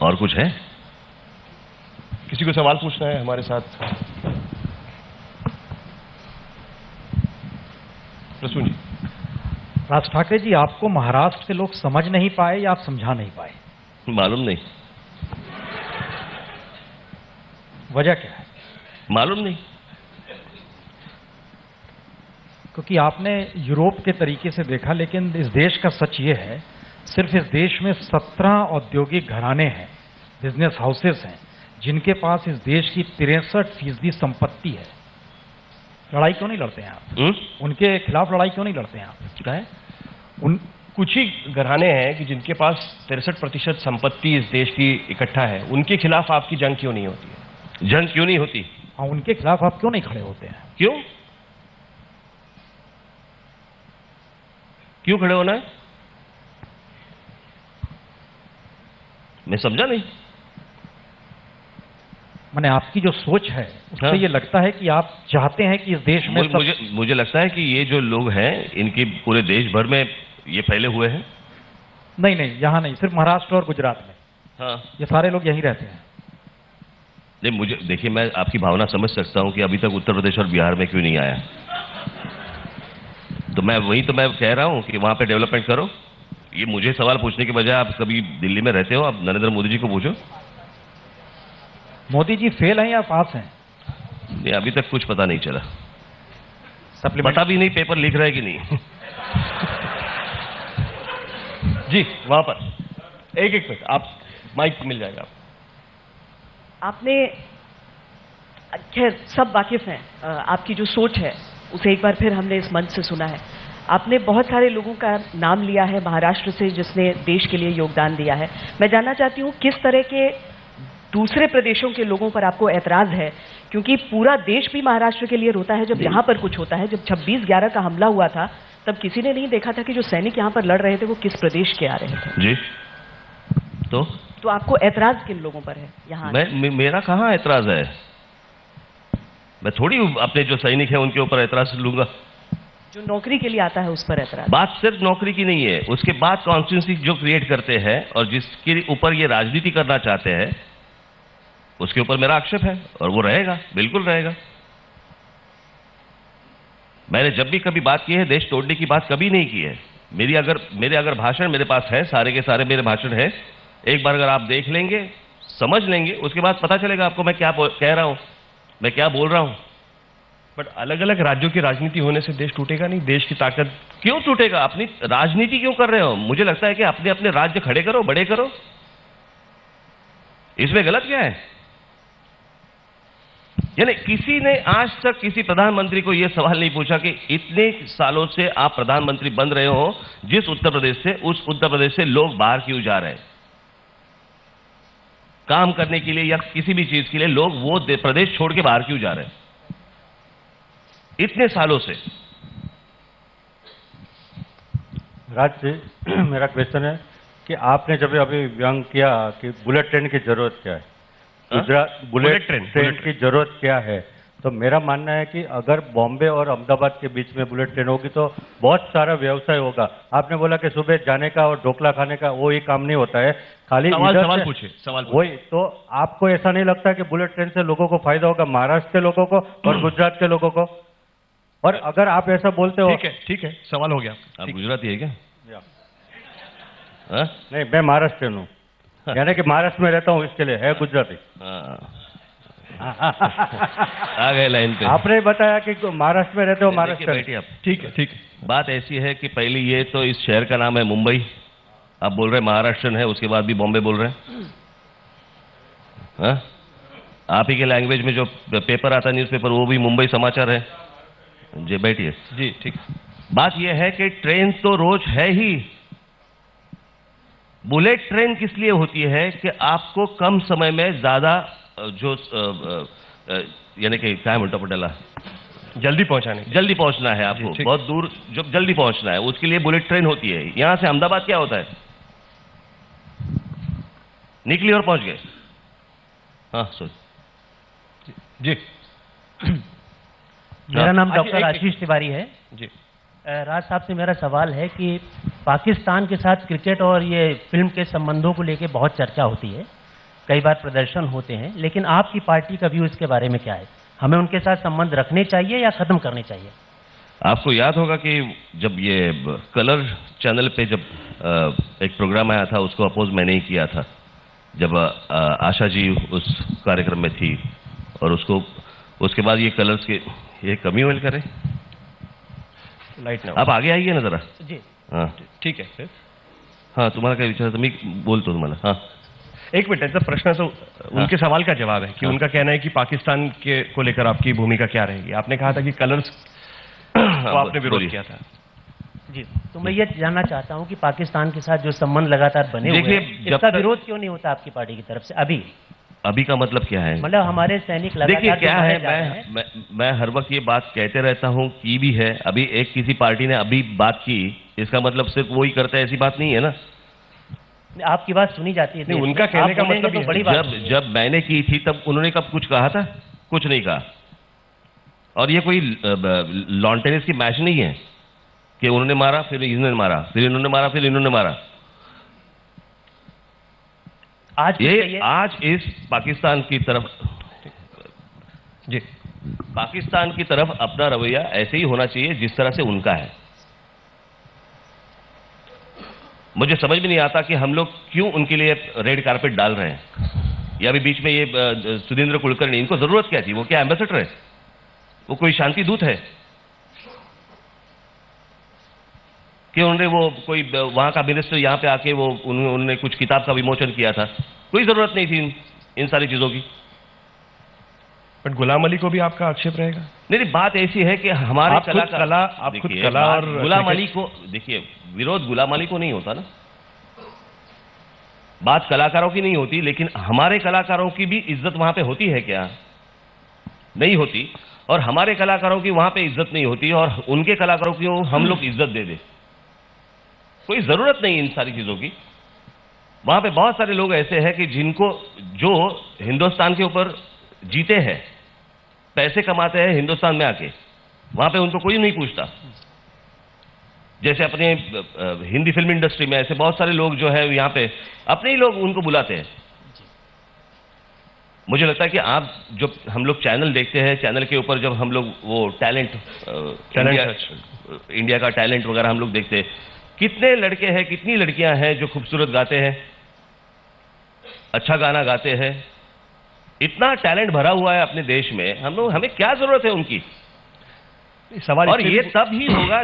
और कुछ है? किसी को सवाल पूछना है हमारे साथ? प्रसून जी। राज ठाकरे जी, आपको महाराष्ट्र के लोग समझ नहीं पाए या आप समझा नहीं पाए? मालूम नहीं। वजह क्या है? मालूम नहीं। क्योंकि आपने यूरोप के तरीके से देखा, लेकिन इस देश का सच ये है, सिर्फ इस देश में 17 औद्योगिक घराने हैं, बिजनेस हाउसेस हैं, जिनके पास इस देश की 63% संपत्ति है। लड़ाई क्यों नहीं लड़ते हैं आप? उनके खिलाफ लड़ाई क्यों नहीं लड़ते हैं आप? क्या है? उन कुछ ही घराने हैं कि जिनके पास 63% संपत्ति इस देश की इकट्ठा है, उनके खिलाफ आपकी जंग क्यों नहीं होती है? जंग क्यों नहीं होती? हाँ, उनके खिलाफ आप क्यों नहीं खड़े होते हैं? क्यों? क्यों खड़े होना है? मैं समझा नहीं। मैंने आपकी जो सोच है उससे हाँ? ये लगता है कि आप चाहते हैं कि इस देश में मुझे लगता है कि ये जो लोग हैं इनकी पूरे देश भर में ये फैले हुए हैं। नहीं नहीं, यहाँ नहीं, सिर्फ महाराष्ट्र और गुजरात में। हाँ, ये सारे लोग यहीं रहते हैं। नहीं, मुझे देखिए, मैं आपकी भावना समझ सकता हूं कि अभी तक उत्तर प्रदेश और बिहार में क्यों नहीं आया। तो मैं कह रहा हूं कि वहां पे डेवलपमेंट करो। ये मुझे सवाल पूछने के बजाय आप कभी दिल्ली में रहते हो, आप नरेंद्र मोदी जी को पूछो। मोदी जी फेल हैं या पास हैं? नहीं, अभी तक कुछ पता नहीं चला। सप्लीमेंट पता भी नहीं पेपर लिख रहा है कि नहीं। जी, वहां पर एक मिनट, आप माइक मिल जाएगा। आपने, खैर सब वाकिफ हैं, आपकी जो सोच है उसे एक बार फिर हमने इस मंच से सुना है। आपने बहुत सारे लोगों का नाम लिया है महाराष्ट्र से जिसने देश के लिए योगदान दिया है। मैं जानना चाहती हूँ किस तरह के दूसरे प्रदेशों के लोगों पर आपको ऐतराज है, क्योंकि पूरा देश भी महाराष्ट्र के लिए रोता है जब यहाँ पर कुछ होता है। जब 26/11 का हमला हुआ था तब किसी ने नहीं देखा था कि जो सैनिक यहाँ पर लड़ रहे थे वो किस प्रदेश के आ रहे थे। जी, तो आपको ऐतराज किन लोगों पर है यहाँ? मेरा कहाँ ऐतराज है? मैं थोड़ी अपने जो सैनिक हैं उनके ऊपर ऐतराज लूंगा। जो नौकरी के लिए आता है उस पर ऐतराज। बात सिर्फ नौकरी की नहीं है, उसके बाद कॉन्स्टिट्यूंसी जो क्रिएट करते हैं और जिसके ऊपर ये राजनीति करना चाहते हैं उसके ऊपर मेरा आक्षेप है, और वो रहेगा, बिल्कुल रहेगा। मैंने जब भी कभी बात की है देश तोड़ने की बात कभी नहीं की है। मेरे अगर भाषण मेरे पास है, सारे के सारे मेरे भाषण है, एक बार अगर आप देख लेंगे, समझ लेंगे, उसके बाद पता चलेगा आपको मैं क्या कह रहा हूं, मैं क्या बोल रहा हूं। बट अलग अलग राज्यों की राजनीति होने से देश टूटेगा नहीं। देश की ताकत क्यों टूटेगा? अपनी राजनीति क्यों कर रहे हो? मुझे लगता है कि अपने अपने राज्य खड़े करो, बड़े करो, इसमें गलत क्या है? यानी किसी ने आज तक किसी प्रधानमंत्री को यह सवाल नहीं पूछा कि इतने सालों से आप प्रधानमंत्री बन रहे हो जिस उत्तर प्रदेश से, उस उत्तर प्रदेश से लोग बाहर क्यों जा रहे हैं काम करने के लिए या किसी भी चीज के लिए? लोग वो प्रदेश छोड़ के बाहर क्यों जा रहे हैं इतने सालों से? राज जी, मेरा क्वेश्चन है कि आपने जब अभी व्यंग किया कि बुलेट ट्रेन की जरूरत क्या है, गुजरात बुलेट ट्रेन की जरूरत क्या है, तो मेरा मानना है कि अगर बॉम्बे और अहमदाबाद के बीच में बुलेट ट्रेन होगी तो बहुत सारा व्यवसाय होगा। आपने बोला कि सुबह जाने का और ढोकला खाने का वो ही काम नहीं होता है, खाली सवाल पूछे। वही तो आपको ऐसा नहीं लगता कि बुलेट ट्रेन से लोगों को फायदा होगा, महाराष्ट्र के लोगों को और गुजरात के लोगों को? और अगर आप ऐसा बोलते हो, ठीक है, सवाल हो गया। आप गुजराती है क्या? नहीं, मैं महाराष्ट्रियन हूँ, यानी कि महाराष्ट्र में रहता हूँ, इसके लिए है गुजराती। आ गए लाइन पे। आपने बताया कि महाराष्ट्र में रहते हो, महाराष्ट्र। बैठिए आप। ठीक है। बात ऐसी है कि पहले ये तो इस शहर का नाम है मुंबई, आप बोल रहे महाराष्ट्रन है, उसके बाद भी बॉम्बे बोल रहे हैं। आप ही के लैंग्वेज में जो पेपर आता है, न्यूज़पेपर, वो भी मुंबई समाचार है। जी बैठिए। जी ठीक। बात यह है कि ट्रेन तो रोज है ही। बुलेट ट्रेन किस लिए होती है कि आपको कम समय में ज्यादा जो यानी कि क्या म्हणतो पटेला, जल्दी पहुंचना है आपको, बहुत दूर जो जल्दी पहुंचना है, उसके लिए बुलेट ट्रेन होती है। यहां से अहमदाबाद क्या होता है, निकली और पहुंच गए। हाँ सोच जी। मेरा नाम डॉक्टर आशीष तिवारी है जी। राज साहब से मेरा सवाल है कि पाकिस्तान के साथ क्रिकेट और ये फिल्म के संबंधों को लेकर बहुत चर्चा होती है। कई बार प्रदर्शन होते हैं, लेकिन आपकी पार्टी का व्यू इसके बारे में क्या है? हमें उनके साथ संबंध रखने चाहिए या खत्म करने चाहिए? आपको याद होगा कि जब ये कलर चैनल पे जब एक प्रोग्राम आया था, उसको अपोज मैंने ही किया था, जब आशा जी उस कार्यक्रम में थी, और उसके बाद ये कलर्स के ये कमी वेल करे लाइट ना आप आगे आइए ना जरा। जी हाँ ठीक आहे हाँ, तुम्हाला काय विचारायचं मी बोलतो तुम्हाला। हाँ एक मिनट, ऐसा प्रश्न तो उनके सवाल का जवाब है कि हाँ। उनका कहना है कि पाकिस्तान के को लेकर आपकी भूमिका क्या रहेगी। आपने कहा था कि कलर्स को आपने विरोध बोलिए। किया था। जी, तो मैं ये जानना चाहता हूँ कि पाकिस्तान के साथ जो संबंध लगातार बने हुए देखिए, हैं, जब इसका तक- विरोध क्यों नहीं होता आपकी पार्टी की तरफ से अभी? अभी का मतलब क्या है? मतलब हमारे सैनिक देखिए लगातार जो क्या मारे है, जा रहे हैं। मैं हर वक्त ये बात कहते रहता हूँ, की भी है। अभी एक किसी पार्टी ने अभी बात की, इसका मतलब सिर्फ वही करता है ऐसी बात नहीं है ना। आपकी बात सुनी जाती है नहीं, देश में। उनका कहने आप का बोलेंगे मतलब तो ये है, बड़ी बात है। जब मैंने की थी तब उन्होंने कब कुछ कहा था? कुछ नहीं कहा। और ये कोई लॉन टेनिस की मैच नहीं है कि उन्होंने मारा फिर इन्होंने मारा, फिर इन्होंने मारा, फिर इन्होंने मारा। आज कुछ ये चाहिए? आज इस पाकिस्तान की तरफ जी पाकिस्तान की तरफ अपना रवैया ऐसे ही होना चाहिए जिस तरह से उनका है। मुझे समझ में नहीं आता कि हम लोग क्यों उनके लिए रेड कारपेट डाल रहे हैं। या अभी बीच में ये सुधींद्र कुलकर्णी, इनको जरूरत क्या थी? वो क्या एम्बेसडर है? वो कोई शांति दूत है कि उन्होंने वो कोई वहां का मिनिस्टर यहाँ पे आके वो उन्होंने कुछ किताब का विमोचन किया था? कोई जरूरत नहीं थी इन सारी चीजों की। बट गुलाम अली को भी आपका आक्षेप रहेगा? नहीं, बात ऐसी है कि हमारे आप खुद खुद देखिए, कला बात और गुलाम अली को, देखिए विरोध गुलाम अली को नहीं होता ना, बात कलाकारों की नहीं होती। लेकिन हमारे कलाकारों की भी इज्जत वहां पे होती है क्या? नहीं होती। और हमारे कलाकारों की वहां पे इज्जत नहीं होती और उनके कलाकारों की हम लोग इज्जत दे दे, कोई जरूरत नहीं इन सारी चीजों की। वहां पे बहुत सारे लोग ऐसे हैं कि जिनको, जो हिंदुस्तान के ऊपर जीते हैं, पैसे कमाते हैं हिंदुस्तान में आके, वहां पे उनको कोई नहीं पूछता। जैसे अपने हिंदी फिल्म इंडस्ट्री में ऐसे बहुत सारे लोग जो है यहाँ पे अपने ही लोग उनको बुलाते हैं। मुझे लगता है कि आप जो हम लोग चैनल देखते हैं, चैनल के ऊपर जब हम लोग वो टैलेंट इंडिया का टैलेंट वगैरह हम लोग देखते हैं, कितने लड़के हैं, कितनी लड़कियां हैं जो खूबसूरत गाते हैं, अच्छा गाना गाते हैं। इतना टैलेंट भरा हुआ है अपने देश में, हम लोग, हमें क्या जरूरत है उनकी? सवाल और इसलिए ये तब ही होगा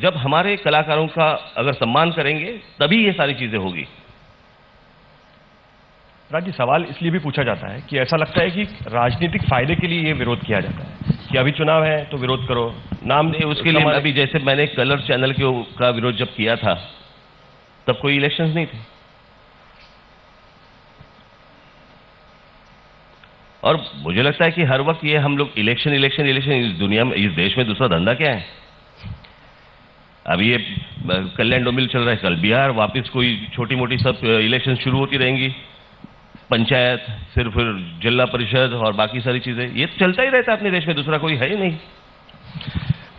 जब हमारे कलाकारों का अगर सम्मान करेंगे, तभी ये सारी चीजें होगी। राज, सवाल इसलिए भी पूछा जाता है कि ऐसा लगता है कि राजनीतिक फायदे के लिए ये विरोध किया जाता है कि अभी चुनाव है तो विरोध करो, नाम उसके लिए अभी जैसे मैंने कलर चैनल का विरोध जब किया था, तब कोई इलेक्शंस नहीं थे। और मुझे लगता है कि हर वक्त ये हम लोग इलेक्शन इलेक्शन इलेक्शन, इस दुनिया में, इस देश में दूसरा धंधा क्या है? अभी ये कल्याण डोमिल चल रहा है, कल बिहार, वापस कोई छोटी मोटी सब इलेक्शन शुरू होती रहेंगी, पंचायत, फिर जिला परिषद और बाकी सारी चीजें। ये तो चलता ही रहता है अपने देश में, दूसरा कोई है ही नहीं।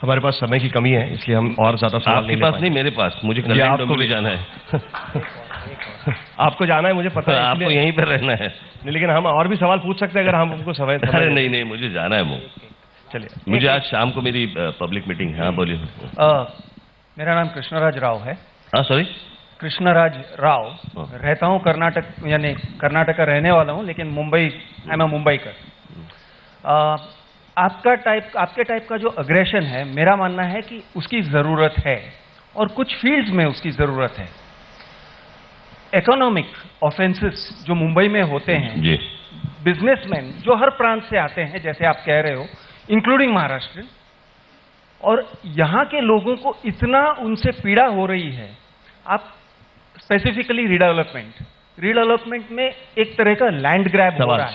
हमारे पास समय की कमी है, इसलिए हम और ज्यादा सवाल आपके पास नहीं, मेरे पास, मुझे कल्याण आपको डोमिल भी जाना है। आपको जाना है, मुझे पता है, आपको इसलिए- यहीं पर रहना है। नहीं, लेकिन हम और भी सवाल पूछ सकते हैं अगर हम हमको समय अरे नहीं नहीं, मुझे जाना है। चलिए, मुझे आज शाम को मेरी पब्लिक मीटिंग है। हाँ बोलिए। मेरा नाम कृष्णराज राव है। हाँ सॉरी, कृष्णराज राव। हाँ। रहता हूँ कर्नाटक, यानी कर्नाटक का रहने वाला हूँ, लेकिन मुंबई, आई एम मुंबई का। आपके टाइप का जो अग्रेशन है, मेरा मानना है कि उसकी ज़रूरत है और कुछ फील्ड्स में उसकी ज़रूरत है। इकोनॉमिक ऑफेंसेस जो मुंबई में होते हैं, जी बिजनेसमैन जो हर प्रांत से आते हैं, जैसे आप कह रहे हो, इंक्लूडिंग महाराष्ट्र, और यहाँ के लोगों को इतना उनसे पीड़ा हो रही है। आप स्पेसिफिकली रीडेवलपमेंट में एक तरह का लैंड ग्रैब हो रहा है।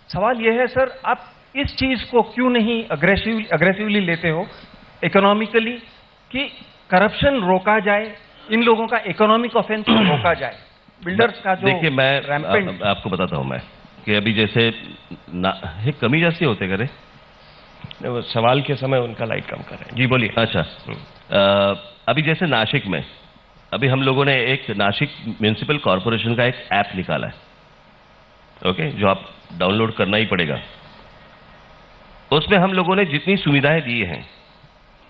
सवाल यह है सर, आप इस चीज को क्यों नहीं अग्रेसिवली लेते हो इकोनॉमिकली, कि करप्शन रोका जाए, इन लोगों का इकोनॉमिक ऑफेंस रोका जाए, बिल्डर्स का जो देखिए, मैं रैम्पेंट। आपको बताता हूँ मैं कि अभी जैसे ये कमी जैसी होते करे, वो सवाल के समय उनका लाइट कम कर रहे हैं। जी बोलिए। अच्छा, अभी जैसे नासिक में अभी हम लोगों ने एक नासिक म्युनिसिपल कॉरपोरेशन का एक ऐप निकाला है, ओके, जो आप डाउनलोड करना ही पड़ेगा। उसमें हम लोगों ने जितनी सुविधाएं दी हैं,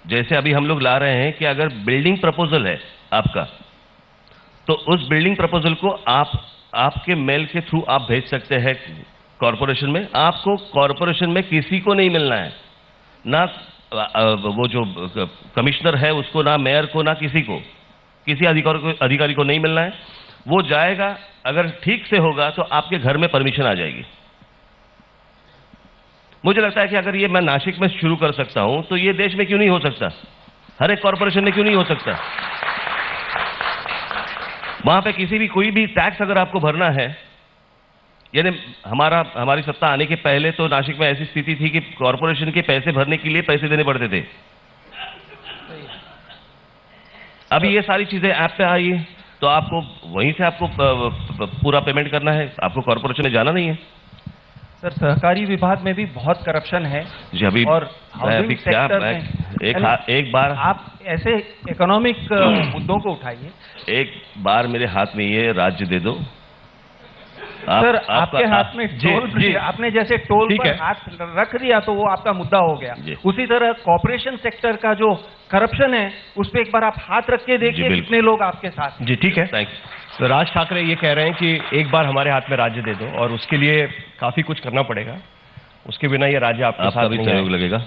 जैसे अभी हम लोग ला रहे हैं कि अगर बिल्डिंग प्रपोजल है आपका, तो उस बिल्डिंग प्रपोजल को आपके मेल के थ्रू आप भेज सकते हैं कॉरपोरेशन में। आपको कॉरपोरेशन में किसी को नहीं मिलना है, ना वो जो कमिश्नर है उसको, ना मेयर को, ना किसी अधिकारी को नहीं मिलना है। वो जाएगा, अगर ठीक से होगा तो आपके घर में परमिशन आ जाएगी। मुझे लगता है कि अगर ये मैं नासिक में शुरू कर सकता हूं तो ये देश में क्यों नहीं हो सकता, हर एक कॉरपोरेशन में क्यों नहीं हो सकता। वहां पे किसी भी कोई भी टैक्स अगर आपको भरना है, यानी हमारी सत्ता आने के पहले तो नासिक में ऐसी स्थिति थी कि कॉरपोरेशन के पैसे भरने के लिए पैसे देने पड़ते थे। अभी ये सारी चीजें ऐप पे आई है, तो आपको वहीं से आपको पूरा पेमेंट करना है, आपको कॉरपोरेशन में जाना नहीं है। सर, सहकारी विभाग में भी बहुत करप्शन है जी। अभी और हाउसिंग सेक्टर में एक बार आप ऐसे इकोनॉमिक मुद्दों को उठाइए। एक बार मेरे हाथ में ये राज्य दे दो। सर, आपके हाथ में टोल, जी, आपने जैसे टोल पर हाथ रख दिया तो वो आपका मुद्दा हो गया। उसी तरह कॉर्पोरेशन सेक्टर का जो करप्शन है उस पर एक बार आप हाथ रख के देखिए कितने लोग आपके साथ हैं। जी ठीक है। Thank you. तो राज ठाकरे ये कह रहे हैं कि एक बार हमारे हाथ में राज्य दे दो, और उसके लिए काफी कुछ करना पड़ेगा, उसके बिना ये राज्य आपके साथ भी नहीं सहयोग आएगा। लगेगा।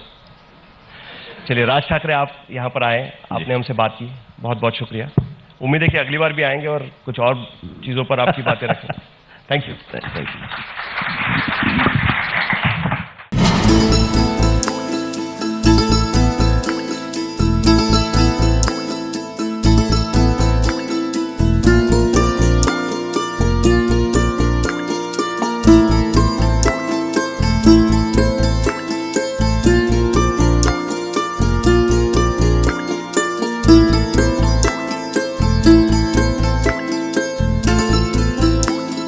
चलिए राज ठाकरे, आप यहाँ पर आए, आपने हमसे बात की, बहुत बहुत शुक्रिया। उम्मीद है कि अगली बार भी आएंगे और कुछ और चीजों पर आपकी बातें रखेंगे। Thank you.